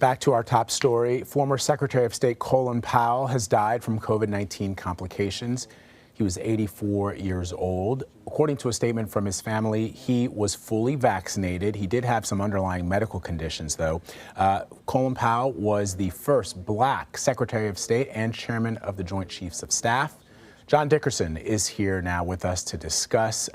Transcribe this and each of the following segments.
back to our top story. Former Secretary of State Colin Powell has died from COVID-19 complications. He was 84 years old. According to a statement from his family, he was fully vaccinated. He did have some underlying medical conditions, though. Colin Powell was the first Black Secretary of State and Chairman of the Joint Chiefs of Staff. John Dickerson is here now with us to discuss.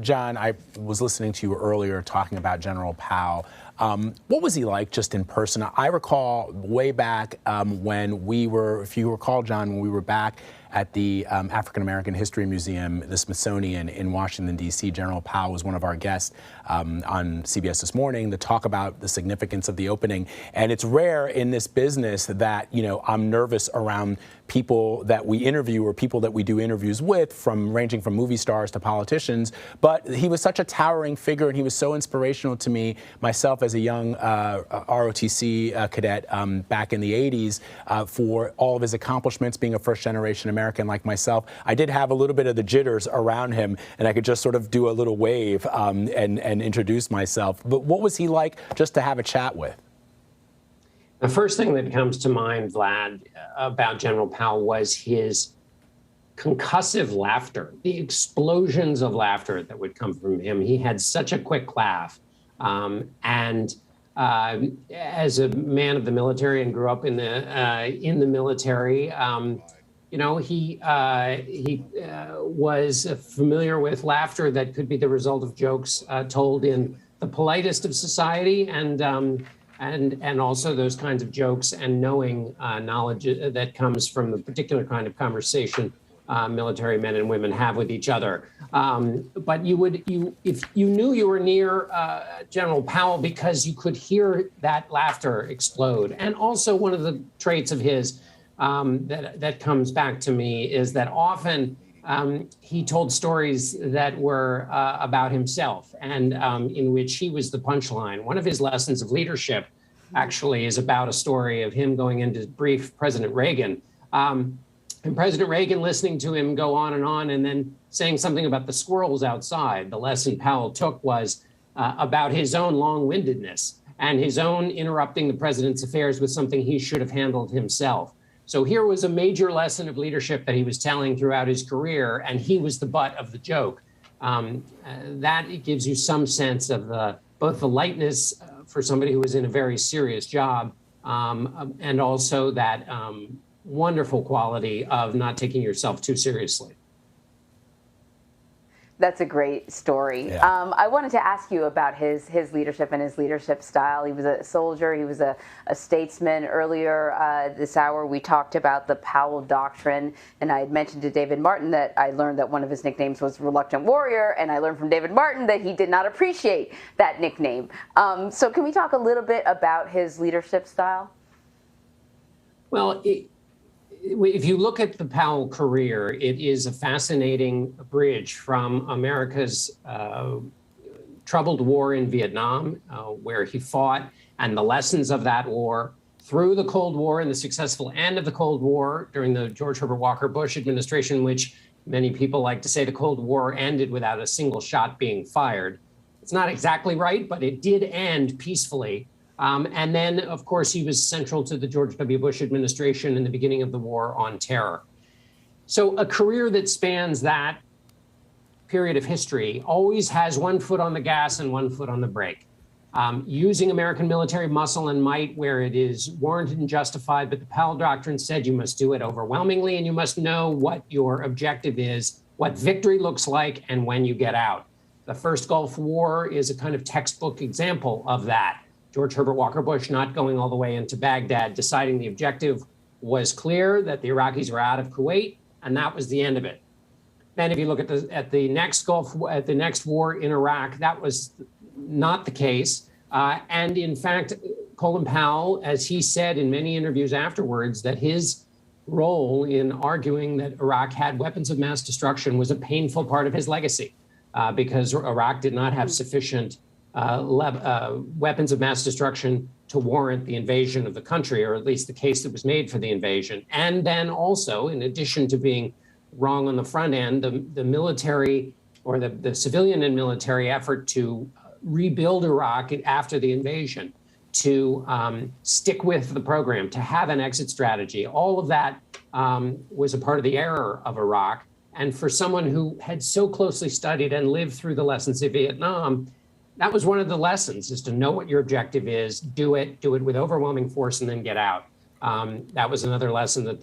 John, I was listening to you earlier talking about General Powell. What was he like just in person? I recall way back when we were, if you recall, John, when we were back at the African American History Museum, the Smithsonian in Washington, D.C. General Powell was one of our guests on CBS This Morning to talk about the significance of the opening. And it's rare in this business that, you know, I'm nervous around people that we interview or people that we do interviews with, ranging from movie stars to politicians. But he was such a towering figure, and he was so inspirational to me, myself as a young ROTC cadet back in the 80s, for all of his accomplishments, being a first-generation American like myself. I did have a little bit of the jitters around him, and I could just sort of do a little wave and introduce myself. But what was he like just to have a chat with? The first thing that comes to mind, Vlad, about General Powell was his concussive laughter, the explosions of laughter that would come from him. He had such a quick laugh. And as a man of the military and grew up in the military, you know, he was familiar with laughter that could be the result of jokes told in the politest of society, and also those kinds of jokes and knowing knowledge that comes from the particular kind of conversation military men and women have with each other. But if you knew you were near General Powell because you could hear that laughter explode. And also one of the traits of his that comes back to me is that often he told stories that were about himself and in which he was the punchline. One of his lessons of leadership actually is about a story of him going in to brief President Reagan. And President Reagan listening to him go on and then saying something about the squirrels outside. The lesson Powell took was about his own long-windedness and his own interrupting the president's affairs with something he should have handled himself. So here was a major lesson of leadership that he was telling throughout his career, and he was the butt of the joke. That gives you some sense of both the lightness for somebody who was in a very serious job, and also that wonderful quality of not taking yourself too seriously. That's a great story. Yeah. I wanted to ask you about his leadership and his leadership style. He was a soldier. He was a statesman. Earlier this hour, we talked about the Powell Doctrine, and I had mentioned to David Martin that I learned that one of his nicknames was Reluctant Warrior, and I learned from David Martin that he did not appreciate that nickname. So can we talk a little bit about his leadership style? Well, if you look at the Powell career, it is a fascinating bridge from America's troubled war in Vietnam, where he fought, and the lessons of that war, through the Cold War and the successful end of the Cold War during the George Herbert Walker Bush administration, which many people like to say the Cold War ended without a single shot being fired. It's not exactly right, but it did end peacefully. And then, of course, he was central to the George W. Bush administration in the beginning of the war on terror. So a career that spans that period of history always has one foot on the gas and one foot on the brake, using American military muscle and might where it is warranted and justified. But the Powell Doctrine said you must do it overwhelmingly, and you must know what your objective is, what victory looks like, and when you get out. The first Gulf War is a kind of textbook example of that. George Herbert Walker Bush not going all the way into Baghdad, deciding the objective was clear, that the Iraqis were out of Kuwait, and that was the end of it. Then if you look at the next war in Iraq, that was not the case. And in fact, Colin Powell, as he said in many interviews afterwards, that his role in arguing that Iraq had weapons of mass destruction was a painful part of his legacy, because Iraq did not have sufficient weapons of mass destruction to warrant the invasion of the country, or at least the case that was made for the invasion. And then also, in addition to being wrong on the front end, the military, or the civilian and military effort to rebuild Iraq after the invasion, to stick with the program, to have an exit strategy. All of that was a part of the error of Iraq. And for someone who had so closely studied and lived through the lessons of Vietnam, that was one of the lessons, is to know what your objective is, do it with overwhelming force, and then get out. That was another lesson that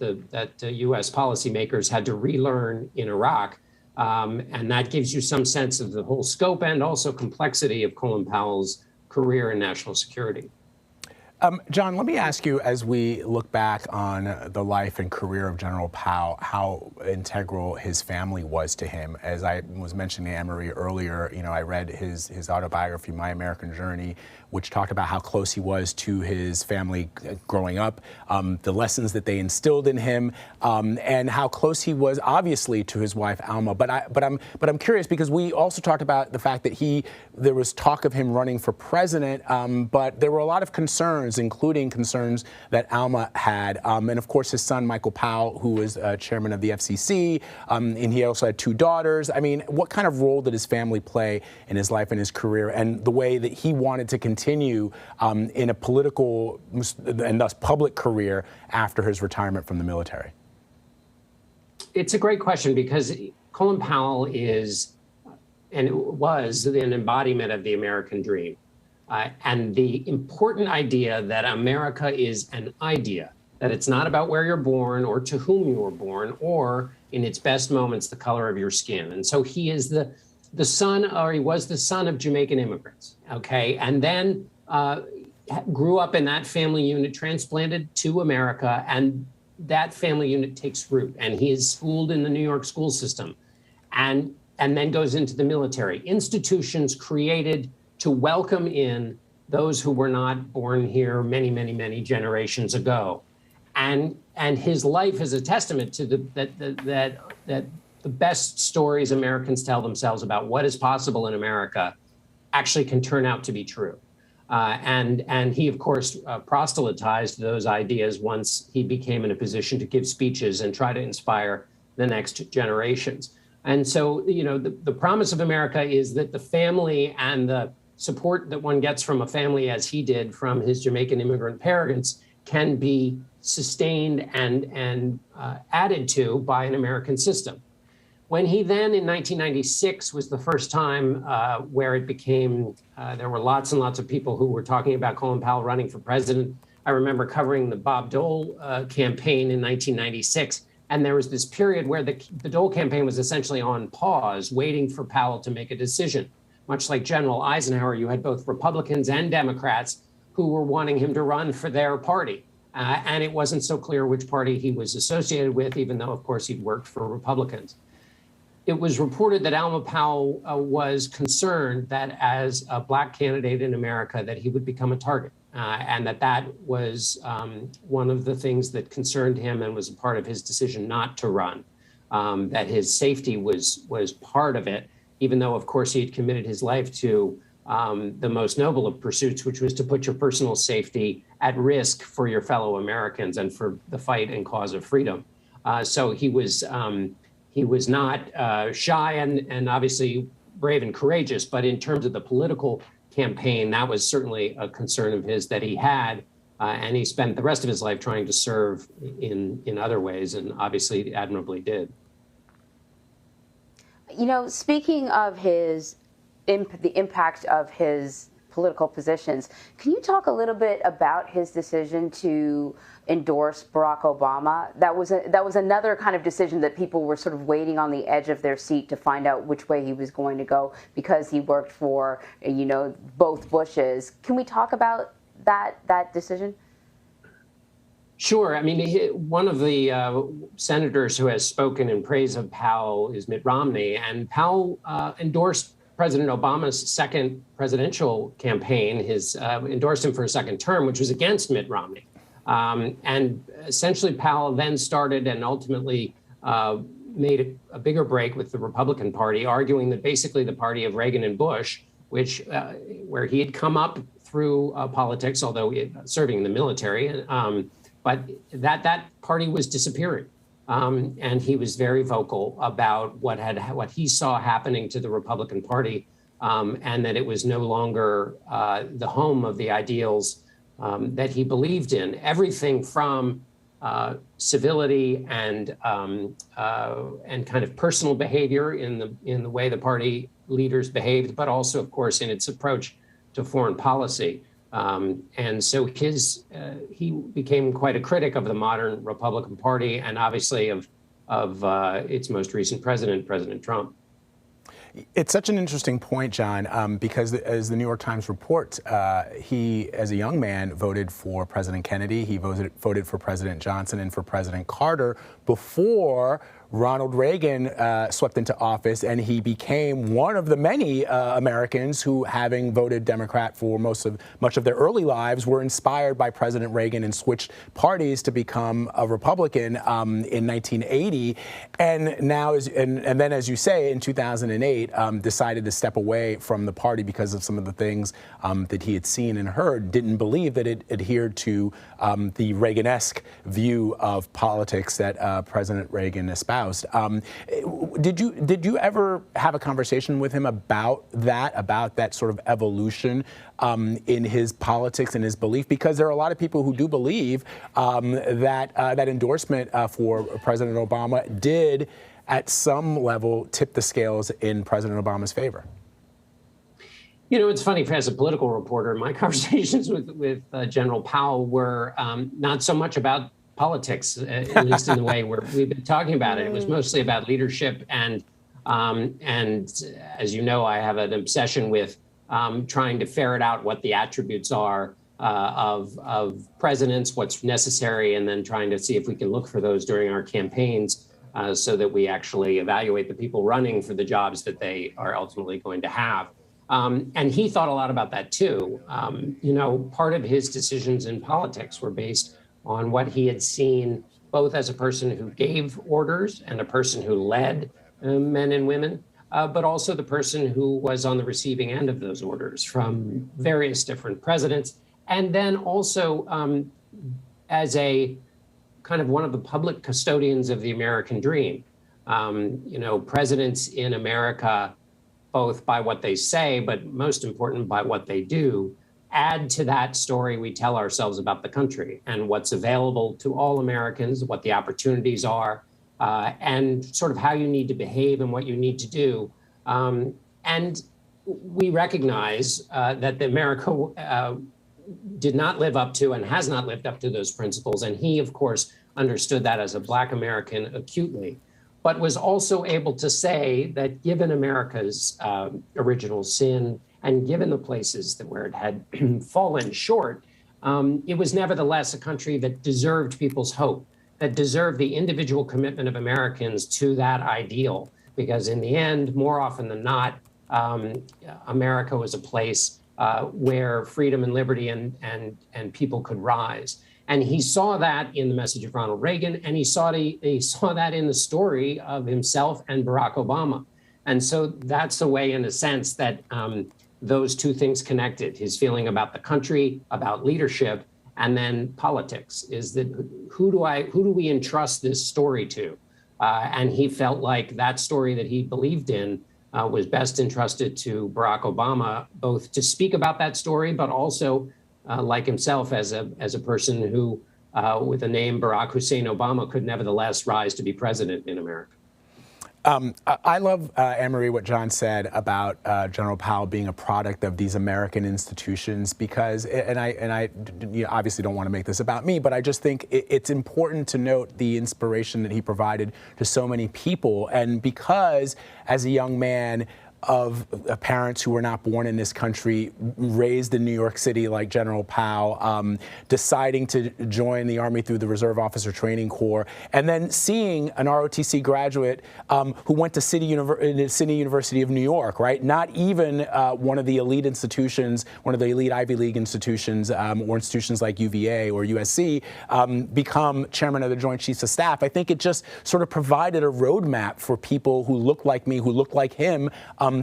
the U.S. policymakers had to relearn in Iraq. And that gives you some sense of the whole scope and also complexity of Colin Powell's career in national security. John, let me ask you, as we look back on the life and career of General Powell, how integral his family was to him. As I was mentioning to Anne-Marie earlier, I read his autobiography, My American Journey, which talked about how close he was to his family growing up, the lessons that they instilled in him, and how close he was, obviously, to his wife Alma. But I'm curious, because we also talked about the fact that there was talk of him running for president, but there were a lot of concerns, including concerns that Alma had, and of course his son Michael Powell, who was chairman of the FCC, and he also had 2 daughters. I mean, what kind of role did his family play in his life and his career, and the way that he wanted to continue in a political and thus public career after his retirement from the military? It's a great question, because Colin Powell is, and was, an embodiment of the American dream. And the important idea that America is an idea, that it's not about where you're born or to whom you were born, or in its best moments, the color of your skin. And so he is the son, or he was the son of Jamaican immigrants, okay? And then grew up in that family unit, transplanted to America, and that family unit takes root. And he is schooled in the New York school system, and then goes into the military. Institutions created to welcome in those who were not born here many, many, many generations ago. And his life is a testament to that the best stories Americans tell themselves about what is possible in America actually can turn out to be true. And he, of course, proselytized those ideas once he became in a position to give speeches and try to inspire the next generations. And so, the promise of America is that the family and the support that one gets from a family, as he did from his Jamaican immigrant parents, can be sustained and added to by an American system. When he then, in 1996, was the first time where it became, there were lots and lots of people who were talking about Colin Powell running for president. I remember covering the Bob Dole campaign in 1996. And there was this period where the Dole campaign was essentially on pause, waiting for Powell to make a decision. Much like General Eisenhower, you had both Republicans and Democrats who were wanting him to run for their party. And it wasn't so clear which party he was associated with, even though, of course, he'd worked for Republicans. It was reported that Alma Powell was concerned that as a Black candidate in America, that he would become a target, and that was one of the things that concerned him and was a part of his decision not to run, that his safety was part of it, even though, of course, he had committed his life to the most noble of pursuits, which was to put your personal safety at risk for your fellow Americans and for the fight and cause of freedom. So he was not shy and obviously brave and courageous, but in terms of the political campaign, that was certainly a concern of his that he had, and he spent the rest of his life trying to serve in other ways, and obviously admirably did. Speaking of the impact of his political positions, can you talk a little bit about his decision to endorse Barack Obama? That was another kind of decision that people were sort of waiting on the edge of their seat to find out which way he was going to go, because he worked for, both Bushes. Can we talk about that decision? Sure. I mean, one of the senators who has spoken in praise of Powell is Mitt Romney, and Powell endorsed President Obama's second presidential campaign, endorsed him for a second term, which was against Mitt Romney. And essentially, Powell then started and ultimately made a bigger break with the Republican Party, arguing that basically the party of Reagan and Bush, where he had come up through politics, although serving in the military, but that party was disappearing. And he was very vocal about what he saw happening to the Republican Party, and that it was no longer the home of the ideals that he believed in. Everything from civility and kind of personal behavior in the way the party leaders behaved, but also, of course, in its approach to foreign policy. And so he became quite a critic of the modern Republican Party and obviously of its most recent president, President Trump. It's such an interesting point, John, because as the New York Times reports, he, as a young man, voted for President Kennedy. He voted for President Johnson and for President Carter before Ronald Reagan swept into office, and he became one of the many Americans who, having voted Democrat for much of their early lives, were inspired by President Reagan and switched parties to become a Republican in 1980, and now, and then, as you say, in 2008, decided to step away from the party because of some of the things that he had seen and heard. Didn't believe that it adhered to the Reagan-esque view of politics that President Reagan espoused. Did you ever have a conversation with him about that sort of evolution in his politics and his belief? Because there are a lot of people who do believe that endorsement for President Obama did, at some level, tip the scales in President Obama's favor. You know, it's funny, as a political reporter, my conversations with General Powell were not so much about politics, at least in the way we've been talking about it. It was mostly about leadership. And as you know, I have an obsession with trying to ferret out what the attributes are of presidents, what's necessary, and then trying to see if we can look for those during our campaigns so that we actually evaluate the people running for the jobs that they are ultimately going to have. And he thought a lot about that, too. You know, part of his decisions in politics were based on what he had seen, both as a person who gave orders and a person who led men and women, but also the person who was on the receiving end of those orders from various different presidents. And then also as a kind of one of the public custodians of the American dream. You know, presidents in America, both by what they say, but most important by what they do, add to that story we tell ourselves about the country and what's available to all Americans, what the opportunities are, and sort of how you need to behave and what you need to do. And we recognize that America did not live up to and has not lived up to those principles. And he, of course, understood that as a Black American acutely, but was also able to say that given America's original sin, and given the places where it had fallen short, it was nevertheless a country that deserved people's hope, that deserved the individual commitment of Americans to that ideal. Because in the end, more often than not, America was a place where freedom and liberty and people could rise. And he saw that in the message of Ronald Reagan, and he saw that in the story of himself and Barack Obama. And so that's the way, in a sense, that those two things connected, his feeling about the country, about leadership, and then politics, is that who do we entrust this story to? And he felt like that story that he believed in was best entrusted to Barack Obama, both to speak about that story, but also like himself as a person who, with the name Barack Hussein Obama, could nevertheless rise to be president in America. I love, Anne-Marie, what John said about General Powell being a product of these American institutions, because, and I obviously don't want to make this about me, but I just think it's important to note the inspiration that he provided to so many people. And because, as a young man, of parents who were not born in this country, raised in New York City like General Powell, deciding to join the Army through the Reserve Officer Training Corps, and then seeing an ROTC graduate who went to City University of New York, right? Not even one of the elite institutions, one of the elite Ivy League institutions, or institutions like UVA or USC, become chairman of the Joint Chiefs of Staff. I think it just sort of provided a roadmap for people who look like me, who look like him,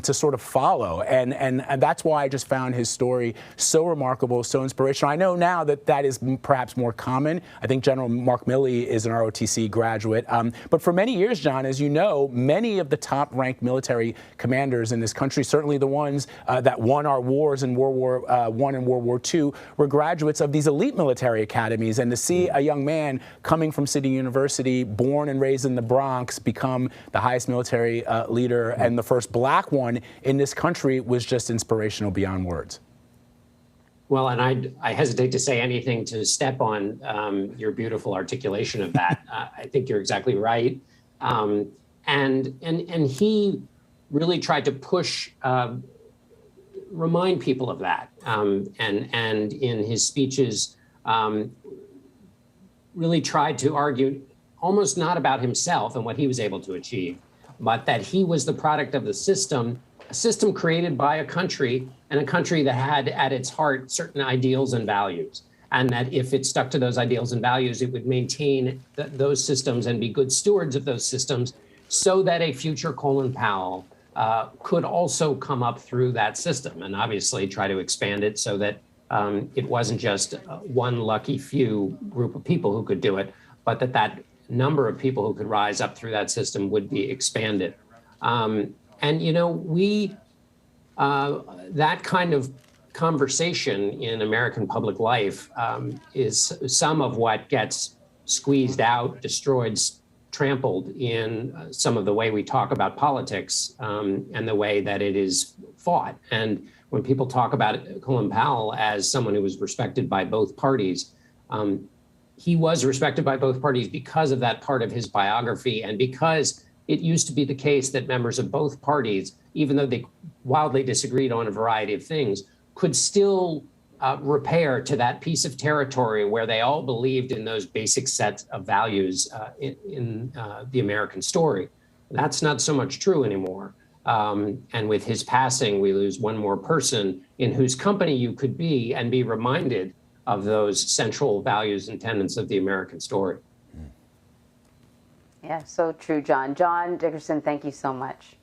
to sort of follow. And that's why I just found his story so remarkable, so inspirational. I know now that that is perhaps more common. I think General Mark Milley is an ROTC graduate. But for many years, John, as you know, many of the top-ranked military commanders in this country, certainly the ones that won our wars in World War I and World War II, were graduates of these elite military academies. And to see a young man coming from City University, born and raised in the Bronx, become the highest military leader and the first black one in this country was just inspirational beyond words. Well, and I hesitate to say anything to step on your beautiful articulation of that. I think you're exactly right. And he really tried to push, remind people of that. And in his speeches, really tried to argue almost not about himself and what he was able to achieve, but that he was the product of the system, a system created by a country, and a country that had at its heart certain ideals and values. And that if it stuck to those ideals and values, it would maintain those systems and be good stewards of those systems so that a future Colin Powell could also come up through that system and obviously try to expand it so that it wasn't just one lucky few group of people who could do it, but that number of people who could rise up through that system would be expanded. And, you know, that kind of conversation in American public life is some of what gets squeezed out, destroyed, trampled in some of the way we talk about politics and the way that it is fought. And when people talk about Colin Powell as someone who was respected by both parties, he was respected by both parties because of that part of his biography and because it used to be the case that members of both parties, even though they wildly disagreed on a variety of things, could still repair to that piece of territory where they all believed in those basic sets of values in the American story. That's not so much true anymore. And with his passing, we lose one more person in whose company you could be and be reminded of those central values and tenets of the American story. Yeah, so true, John. John Dickerson, thank you so much.